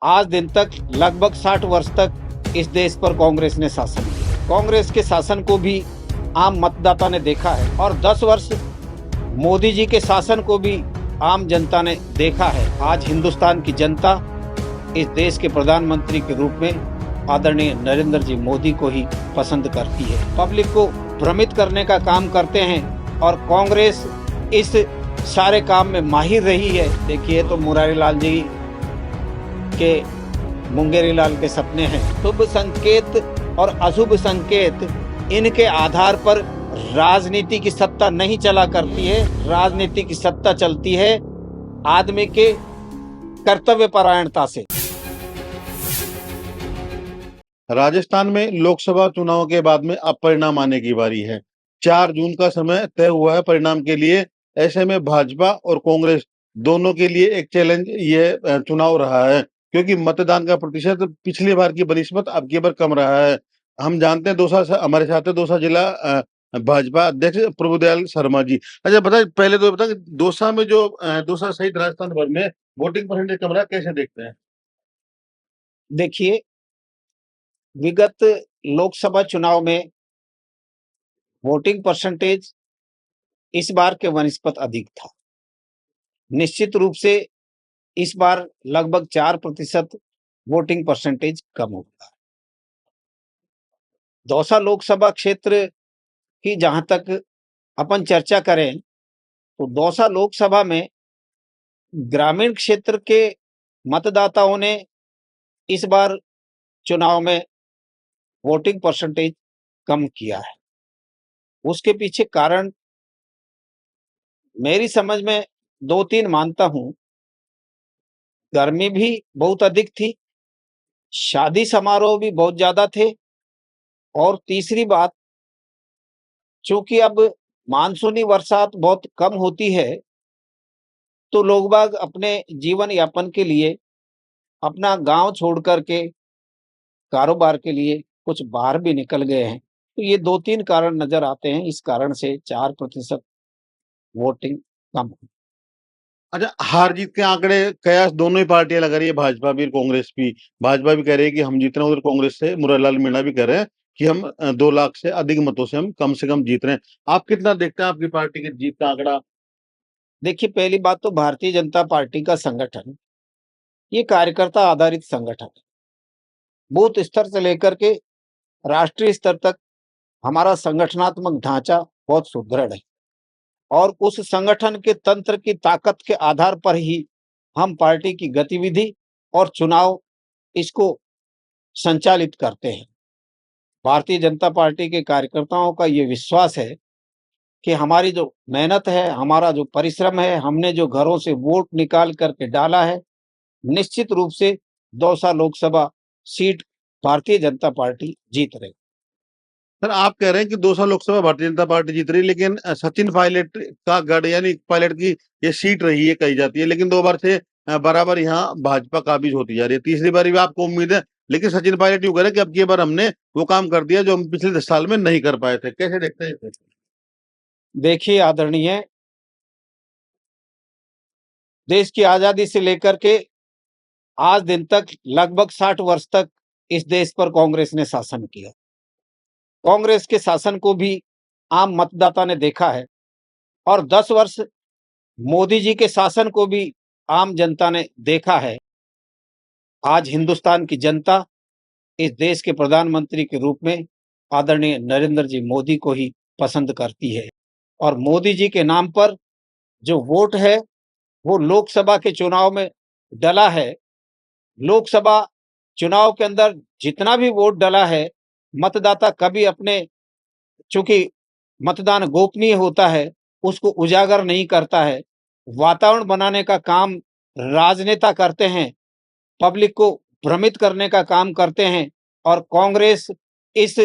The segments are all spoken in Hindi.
आज दिन तक लगभग 60 वर्ष तक इस देश पर कांग्रेस ने शासन किया। कांग्रेस के शासन को भी आम मतदाता ने देखा है और 10 वर्ष मोदी जी के शासन को भी आम जनता ने देखा है। आज हिंदुस्तान की जनता इस देश के प्रधानमंत्री के रूप में आदरणीय नरेंद्र जी मोदी को ही पसंद करती है। पब्लिक को भ्रमित करने का काम करते हैं और कांग्रेस इस सारे काम में माहिर रही है। देखिए तो मुरारी लाल जी के मुंगेरी लाल के सपने हैं। शुभ संकेत और अशुभ संकेत, इनके आधार पर राजनीति की सत्ता नहीं चला करती है। राजनीति की सत्ता चलती है आदमी के कर्तव्य परायणता से। राजस्थान में लोकसभा चुनाव के बाद में अब परिणाम आने की बारी है। 4 जून का समय तय हुआ है परिणाम के लिए। ऐसे में भाजपा और कांग्रेस दोनों के लिए एक चैलेंज ये चुनाव रहा है, क्योंकि मतदान का प्रतिशत पिछली बार की बनिस्बत अब की बार कम रहा है। हम जानते हैं दौसा से हमारे साथ है दौसा जिला भाजपा अध्यक्ष प्रभुदयाल शर्मा जी। अच्छा बताइए, पहले तो बताइए दौसा में जो दौसा सहित राजस्थान भर में वोटिंग परसेंटेज कम रहा है, कैसे देखते हैं? देखिए, विगत लोकसभा चुनाव में वोटिंग परसेंटेज इस बार के वनिस्पत अधिक था। निश्चित रूप से इस बार लगभग 4% वोटिंग परसेंटेज कम होगा। दौसा लोकसभा क्षेत्र की जहां तक अपन चर्चा करें तो दौसा लोकसभा में ग्रामीण क्षेत्र के मतदाताओं ने इस बार चुनाव में वोटिंग परसेंटेज कम किया है। उसके पीछे कारण मेरी समझ में 2-3 मानता हूं। गर्मी भी बहुत अधिक थी, शादी समारोह भी बहुत ज्यादा थे और तीसरी बात, चूंकि अब मानसूनी बरसात बहुत कम होती है तो लोग बाग अपने जीवन यापन के लिए अपना गांव छोड़ करके कारोबार के लिए कुछ बाहर भी निकल गए हैं। तो ये 2-3 कारण नजर आते हैं। इस कारण से 4% वोटिंग कम हुई। अच्छा, हार जीत के आंकड़े कयास दोनों ही पार्टियां लगा रही है, भाजपा भी और कांग्रेस भी। भाजपा भी कह रही है कि हम जीत रहे हैं, उधर कांग्रेस से मुरारलाल मीणा भी कह रहे हैं कि हम 2 लाख से अधिक मतों से कम जीत रहे हैं। आप कितना देखते हैं आपकी पार्टी की जीत का आंकड़ा? देखिए, पहली बात तो भारतीय जनता पार्टी का संगठन ये कार्यकर्ता आधारित संगठन है। बूथ स्तर से लेकर के राष्ट्रीय स्तर तक हमारा संगठनात्मक ढांचा बहुत सुदृढ़ है और उस संगठन के तंत्र की ताकत के आधार पर ही हम पार्टी की गतिविधि और चुनाव इसको संचालित करते हैं। भारतीय जनता पार्टी के कार्यकर्ताओं का ये विश्वास है कि हमारी जो मेहनत है, हमारा जो परिश्रम है, हमने जो घरों से वोट निकाल करके डाला है, निश्चित रूप से दौसा लोकसभा सीट भारतीय जनता पार्टी जीत रही। सर, आप कह रहे हैं कि 200 लोकसभा भारतीय जनता पार्टी जीत रही है, लेकिन सचिन पायलट का गढ़ यानी पायलट की ये सीट रही है कही जाती है, लेकिन 2 बार से बराबर यहाँ भाजपा काबिज होती जा रही है। तीसरी बारी भी आपको उम्मीद है, लेकिन सचिन पायलट यूं कह रहे हैं कि अब की बार हमने वो काम कर दिया जो हम पिछले 10 साल में नहीं कर पाए थे। कैसे देखते हैं इसे? देखिए आदरणीय, देश की आजादी से लेकर के आज दिन तक लगभग 60 वर्ष तक इस देश पर कांग्रेस ने शासन किया। कांग्रेस के शासन को भी आम मतदाता ने देखा है और 10 वर्ष मोदी जी के शासन को भी आम जनता ने देखा है। आज हिंदुस्तान की जनता इस देश के प्रधानमंत्री के रूप में आदरणीय नरेंद्र जी मोदी को ही पसंद करती है और मोदी जी के नाम पर जो वोट है वो लोकसभा के चुनाव में डला है। लोकसभा चुनाव के अंदर जितना भी वोट डला है, मतदाता कभी अपने, चूंकि मतदान गोपनीय होता है, उसको उजागर नहीं करता है। वातावरण बनाने का काम राजनेता करते हैं, पब्लिक को भ्रमित करने का काम करते हैं और कांग्रेस इस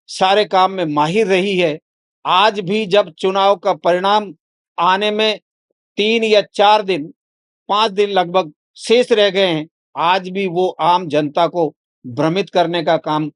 सारे काम में माहिर रही है। आज भी जब चुनाव का परिणाम आने में 3 या 4 दिन, 5 दिन लगभग शेष रह गए हैं, आज भी वो आम जनता को भ्रमित करने का काम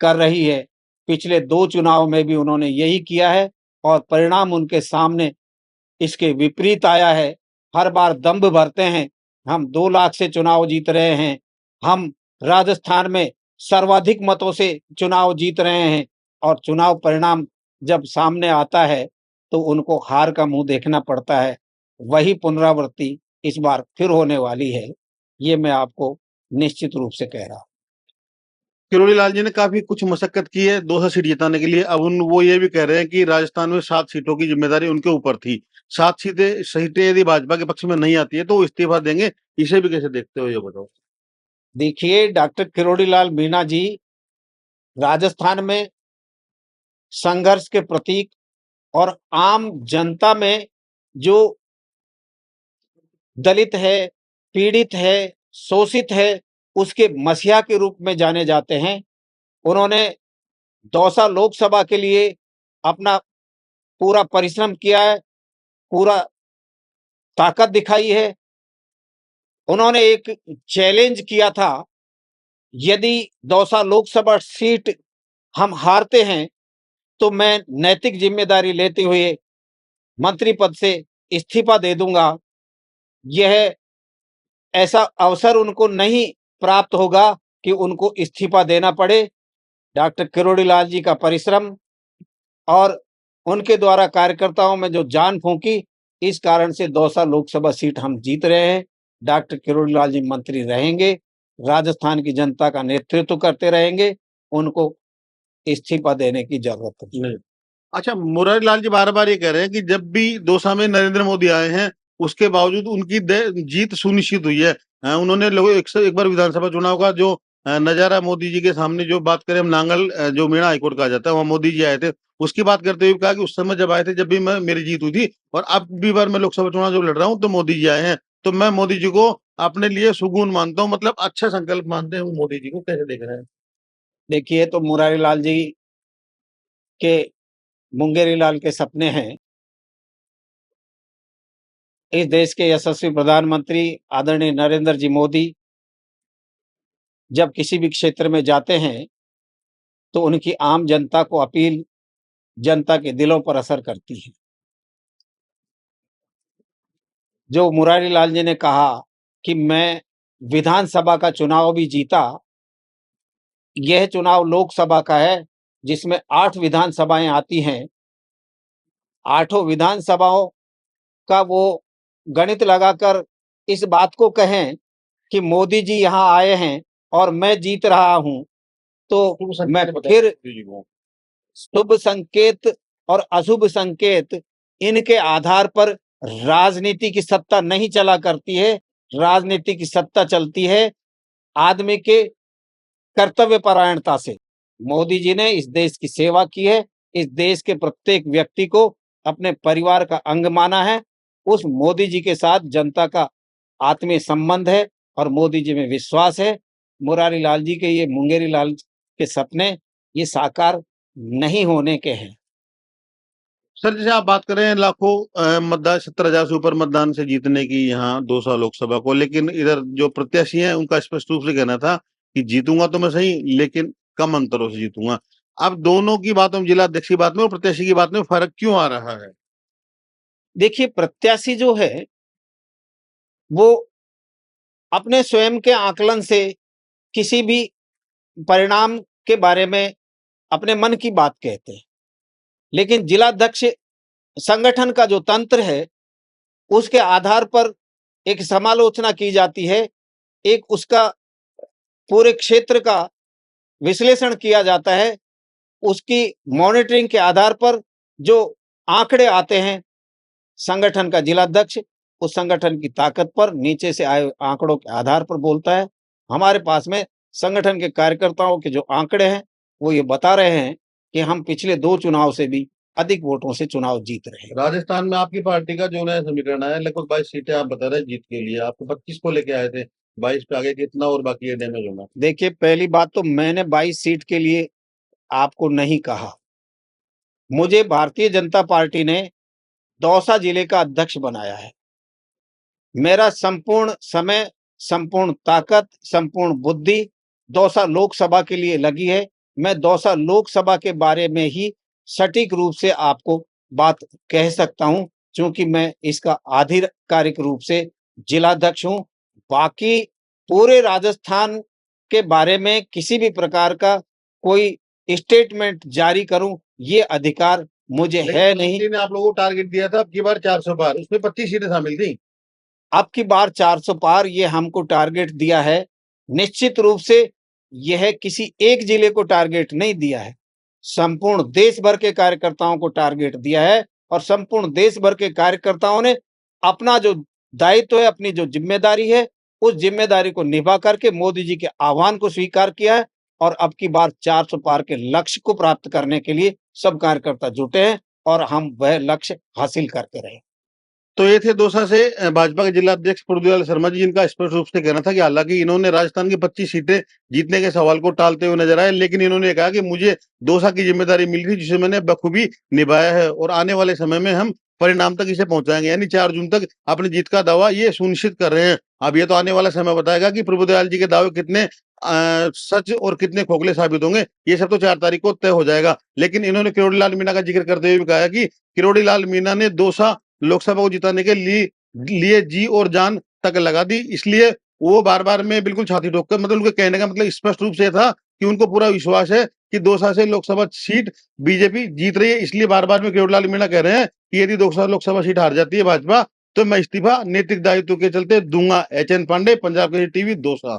कर रही है। पिछले 2 चुनाव में भी उन्होंने यही किया है और परिणाम उनके सामने इसके विपरीत आया है। हर बार दंभ भरते हैं, हम 2 लाख से चुनाव जीत रहे हैं, हम राजस्थान में सर्वाधिक मतों से चुनाव जीत रहे हैं और चुनाव परिणाम जब सामने आता है तो उनको हार का मुंह देखना पड़ता है। वही पुनरावृत्ति इस बार फिर होने वाली है, ये मैं आपको निश्चित रूप से कह रहा हूँ। किरोड़ी लाल जी ने काफी कुछ मशक्कत की है 200 सीट जिताने के लिए। अब वो ये भी कह रहे हैं कि राजस्थान में 7 सीटों की जिम्मेदारी उनके ऊपर थी। 7 सीटें यदि भाजपा के पक्ष में नहीं आती है तो वो इस्तीफा देंगे। इसे भी कैसे देखते हो ये बताओ? देखिए, डॉक्टर किरोड़ी लाल मीणा जी राजस्थान में संघर्ष के प्रतीक और आम जनता में जो दलित है, पीड़ित है, शोषित है, उसके मसीहा के रूप में जाने जाते हैं। उन्होंने दौसा लोकसभा के लिए अपना पूरा परिश्रम किया है, पूरा ताकत दिखाई है। उन्होंने एक चैलेंज किया था, यदि दौसा लोकसभा सीट हम हारते हैं तो मैं नैतिक जिम्मेदारी लेते हुए मंत्री पद से इस्तीफा दे दूंगा। यह ऐसा अवसर उनको नहीं प्राप्त होगा कि उनको इस्तीफा देना पड़े। डॉक्टर किरोड़ी लाल जी का परिश्रम और उनके द्वारा कार्यकर्ताओं में जो जान फूंकी, इस कारण से दौसा लोकसभा सीट हम जीत रहे हैं। डॉक्टर किरोड़ी लाल जी मंत्री रहेंगे, राजस्थान की जनता का नेतृत्व करते रहेंगे, उनको इस्तीफा देने की जरूरत नहीं। अच्छा, मुरारी लाल जी बार-बार ये कह रहे हैं कि जब भी दौसा में नरेंद्र मोदी आए हैं, उसके बावजूद उनकी जीत सुनिश्चित हुई है। उन्होंने लोग एक बार विधानसभा चुनाव का जो नज़ारा मोदी जी के सामने जो बात करें हम नांगल जो मीणा हाईकोर्ट कहा जाता है, वहाँ मोदी जी आए थे। उसकी बात करते हुए कहा कि उस समय जब आए थे, जब भी मेरी जीत हुई थी और अब भी बार मैं लोकसभा चुनाव जब लड़ रहा हूँ, तो मोदी जी आए हैं। तो मैं मोदी जी को अपने लिए सुकून मानता हूँ, मतलब अच्छा संकल्प मानते हैं वो मोदी जी को। कैसे देख रहे हैं? देखिए, तो मुरारी लाल जी के मुंगेरी लाल के सपने हैं। इस देश के यशस्वी प्रधानमंत्री आदरणीय नरेंद्र जी मोदी जब किसी भी क्षेत्र में जाते हैं तो उनकी आम जनता को अपील जनता के दिलों पर असर करती है। जो मुरारी लाल जी ने कहा कि मैं विधानसभा का चुनाव भी जीता, यह चुनाव लोकसभा का है जिसमें 8 विधानसभाएं आती हैं। 8 विधानसभाओं का वो गणित लगाकर इस बात को कहें कि मोदी जी यहाँ आए हैं और मैं जीत रहा हूं, तो मैं फिर शुभ संकेत और अशुभ संकेत इनके आधार पर राजनीति की सत्ता नहीं चला करती है। राजनीति की सत्ता चलती है आदमी के कर्तव्य परायणता से। मोदी जी ने इस देश की सेवा की है, इस देश के प्रत्येक व्यक्ति को अपने परिवार का अंग माना है। उस मोदी जी के साथ जनता का आत्मीय संबंध है और मोदी जी में विश्वास है। मुरारी लाल जी के ये मुंगेरी लाल के सपने ये साकार नहीं होने के हैं। सर, जैसे आप बात कर रहे हैं लाखों मतदान 17,000 से ऊपर मतदान से जीतने की यहाँ दौसा लोकसभा को, लेकिन इधर जो प्रत्याशी हैं उनका स्पष्ट रूप से कहना था कि जीतूंगा तो मैं सही, लेकिन कम अंतरों से जीतूंगा। अब दोनों की बातों में, जिला अध्यक्ष की बात में और प्रत्याशी की बात में फर्क क्यों आ रहा है? देखिए, प्रत्याशी जो है वो अपने स्वयं के आकलन से किसी भी परिणाम के बारे में अपने मन की बात कहते हैं, लेकिन जिलाध्यक्ष संगठन का जो तंत्र है उसके आधार पर एक समालोचना की जाती है, एक उसका पूरे क्षेत्र का विश्लेषण किया जाता है। उसकी मॉनिटरिंग के आधार पर जो आंकड़े आते हैं, संगठन का जिलाध्यक्ष उस संगठन की ताकत पर नीचे से आए आंकड़ों के आधार पर बोलता है। हमारे पास में संगठन के कार्यकर्ताओं के जो आंकड़े हैं वो ये बता रहे हैं कि हम पिछले 2 चुनाव से भी अधिक वोटों से चुनाव जीत रहे हैं। राजस्थान में आपकी पार्टी का जो नया समीकरण है, लगभग 22 सीटें आप बता रहे हैं जीत के लिए। आप तो 25 को लेके आए थे, 22 पे आगे कितना और बाकी है डैमेज होना? देखिए, पहली बात तो मैंने 22 सीट के लिए आपको नहीं कहा। मुझे भारतीय जनता पार्टी ने दौसा जिले का अध्यक्ष बनाया है। मेरा संपूर्ण समय, संपूर्ण ताकत, संपूर्ण बुद्धि दौसा लोकसभा के लिए लगी है। मैं दौसा लोकसभा के बारे में ही सटीक रूप से आपको बात कह सकता हूं, क्योंकि मैं इसका आधिकारिक रूप से जिलाध्यक्ष हूं। बाकी पूरे राजस्थान के बारे में किसी भी प्रकार का कोई स्टेटमेंट जारी करूं, ये अधिकार मुझे है नहीं। ने आप लोगों को टारगेट दिया था अब की बार 400 पार, उसमें 25 सीटें शामिल थी। अब की बार 400 पार ये हमको टारगेट दिया है। निश्चित रूप से यह किसी एक जिले को टारगेट नहीं दिया है, संपूर्ण देश भर के कार्यकर्ताओं को टारगेट दिया है और संपूर्ण देश भर के कार्यकर्ताओं ने अपना जो दायित्व है, अपनी जो जिम्मेदारी है, उस जिम्मेदारी को निभा करके मोदी जी के आह्वान को स्वीकार किया है और अब की बार 400 पार के लक्ष्य को प्राप्त करने के लिए सब कार्यकर्ता जुटे हैं और हम वह लक्ष्य हासिल करते रहे। तो ये थे दौसा से भाजपा के जिला अध्यक्ष पृथ्वीलाल शर्मा जी, जिनका स्पष्ट रूप से कहना था कि हालांकि इन्होंने राजस्थान की 25 सीटें जीतने के सवाल को टालते हुए नजर आए, लेकिन इन्होंने कहा कि मुझे दौसा की जिम्मेदारी मिली थी जिसे मैंने बखूबी निभाया है और आने वाले समय में हम परिणाम तक इसे पहुंचाएंगे, यानी 4 जून तक अपनी जीत का दावा ये सुनिश्चित कर रहे हैं। अब ये तो आने वाला समय बताएगा कि प्रभुदयाल जी के दावे कितने सच और कितने खोखले साबित होंगे। ये सब तो 4 तारीख को तय हो जाएगा। लेकिन इन्होंने किरोड़ी लाल मीणा का जिक्र करते हुए भी कहा कि किरोड़ी लाल मीणा ने दौसा लोकसभा को जिताने के लिए जी और जान तक लगा दी, इसलिए वो बार-बार में बिल्कुल छाती ठोक कर, मतलब उनके कहने का मतलब स्पष्ट रूप से था कि उनको पूरा विश्वास है कि दौसा से लोकसभा सीट बीजेपी जीत रही है। इसलिए बार-बार में किरोड़ी लाल मीणा कह रहे हैं कि यदि दौसा लोकसभा सीट हार जाती है भाजपा, तो मैं इस्तीफा नैतिक दायित्व के चलते दूंगा। H N Pandey, Punjab Kesari TV, Dausa.